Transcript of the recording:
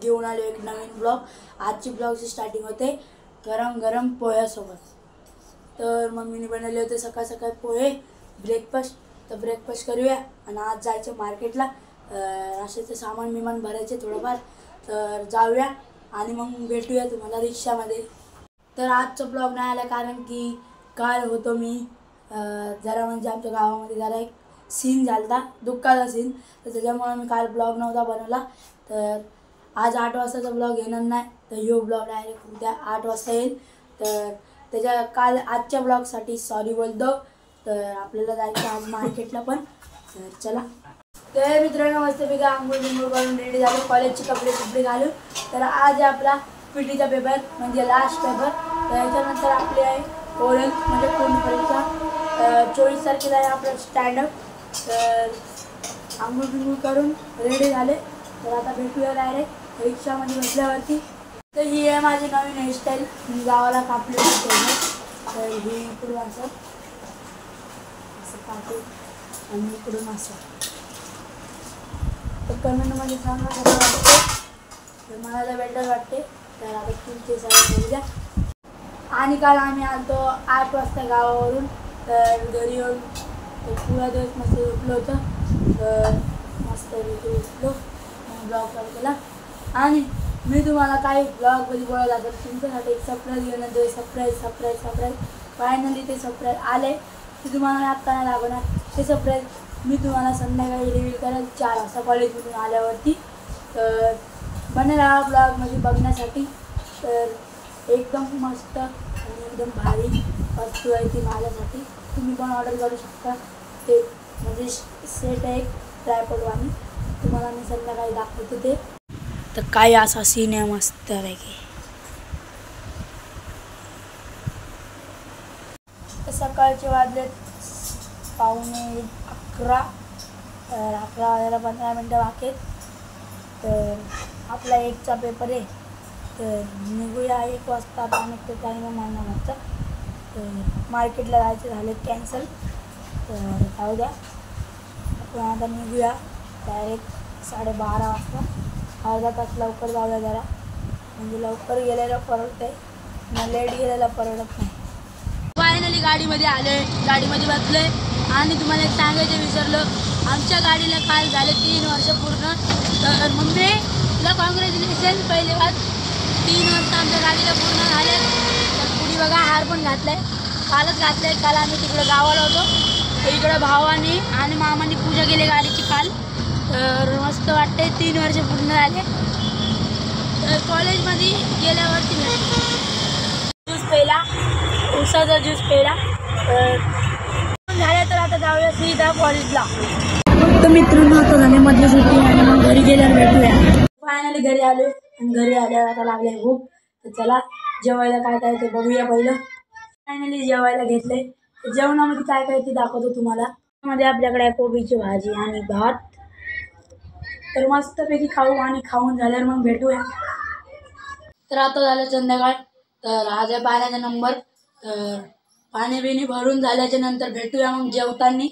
घेऊन आलो एक नवीन ब्लॉग। आजची ब्लॉगची स्टार्टिंग होते गरम गरम पोह्यासोबत। तर मम्मीने बनवले होते सकाळ सकाळ पोहे ब्रेकफास्ट। तर ब्रेकफास्ट करूया आणि आज जायचं मार्केटला, अशाचं सामान बिमान भरायचे थोडंफार। तर जाऊया आणि मग भेटूया तुम्हाला रिक्षामध्ये। तर आजचा ब्लॉग नाही आला कारण की काल होतो मी जरा म्हणजे आमच्या गावामध्ये जरा एक सीन झाला, दुःखाचा सीन। तर त्याच्यामुळे मी काल ब्लॉग नव्हता बनवला। तर आज 8 वाजताचा ब्लॉग येणार नाही, तर ह्यो ब्लॉग डायरेक्ट उद्या 8 वाजता येईल। तर त्याच्या आजच्या ब्लॉगसाठी सॉरी बोलतो। तर आपल्याला जायचं आज मार्केटला पण। तर चला। तर मित्रांनो मस्तपैकी आंघोळ बिंघोळ करून रेडी झालो, कॉलेजचे कपडे घालून। तर आज आपला पीटीचा पेपर म्हणजे लास्ट पेपर। त्याच्यानंतर आपली आहे ओरल म्हणजे पूर्ण परीक्षा। 24 तारखेला आहे आपलं स्टँडअप। तर आंघोळ बिंघोळ करून रेडी झाले, तर आता भेटूया डायरेक्ट रिक्षामध्ये बसल्यावरती। तर ही आहे माझी नवीन हेअरस्टाईल, मी गावाला कापली होती। तर ही इकडून असं कापू आणि इकडून असं। तर कमेंटमध्ये सांगा कसं वाटते, तर मला तर बेटर वाटते। तर आता तुमचे सगळे बघूया। आणि काल आम्ही आलतो 8 वाजता गावावरून। तर घरी येऊन पुरा दिवस मस्त झोपलो होतं। तर मस्त उठलो, मग ब्लॉग चालू केला। आणि मी तुम्हाला काही ब्लॉगमध्ये बोलत जातो, तुमच्यासाठी एक सरप्राईज घेऊन येतो। सरप्राईज फायनली ते सरप्राईज आले। ते तुम्हाला आत्ता नाही लागणार, ते सरप्राईज मी तुम्हाला संध्याकाळी रिव्हील करेल 4 वाजता कॉलेजमधून आल्यावरती। तर बने राहा ब्लॉगमध्ये बघण्यासाठी। तर एकदम मस्त आणि एकदम भारी वस्तू आहे ती माझ्यासाठी, तुम्ही पण ऑर्डर करू शकता। ते म्हणजे सेट आहे एक ट्रायपॉडवाणी, तुम्हाला मी संध्याकाळी दाखवते ते। तर काय असा सीन आहे मस्त पैकी। तर सकाळचे वाजले 11:15। तर 11 वाजायला 15 मिनटं बाकी आहेत। तर आपला 1चा पेपर आहे, तर निघूया 1 वाजता। आणि तो टाईम मानला नव्हता, तर मार्केटला जायचे झाले कॅन्सल। तर जाऊ द्या, आपण आता निघूया डायरेक्ट 12:30 वाजता। अर्धा तास लवकर जाऊया जरा, म्हणजे लवकर गेलेलं परवडतं आहे, मग लेट गेलेला परवडत नाही। फायनली गाडीमध्ये आले, गाडीमध्ये बसले। आणि तुम्हाला एक सांगायचं विसरलो, आमच्या गाडीला काल झाले 3 वर्ष पूर्ण। तर मम्मी तुला कॉंग्रॅच्युलेशन पहिले बात, 3 वर्ष आमच्या गाडीला पूर्ण झाले। तर पुढे बघा हार पण घातलाय, कालच घातलाय। काल आम्ही तिकडे गावाला होतो, तर इकडं भावाने आणि मामाने पूजा केली गाडीची काल। तर मस्त वाटते, 3 वर्ष पूर्ण झाले। तर कॉलेजमध्ये गेल्यावरती ज्यूस प्यायला, उसाचा ज्यूस प्यायला। तर झालं, तर आता जाऊया सीधा कॉलेजला। तर मित्रांनो आता झाले मधली सुट्टी आणि मग घरी गेल्यावर भेटूया। फायनली घरी आलो आणि घरी आल्यावर आता लागले भूक। तर चला जेवायला काय काय ते बघूया पहिलं। फायनली जेवायला घेतले, जेवणामध्ये काय काय ते दाखवतो तुम्हाला। मध्ये आपल्याकडे आहे कोबीची भाजी आणि भात। तर मस्तपैकी खाऊ आणि खाऊन झाल्यावर मग भेटूया। तर आता झालं संध्याकाळ, तर आज आहे पाण्याचा नंबर। तर पाणी बिणी भरून झाल्याच्या नंतर भेटूया मग जेवताना।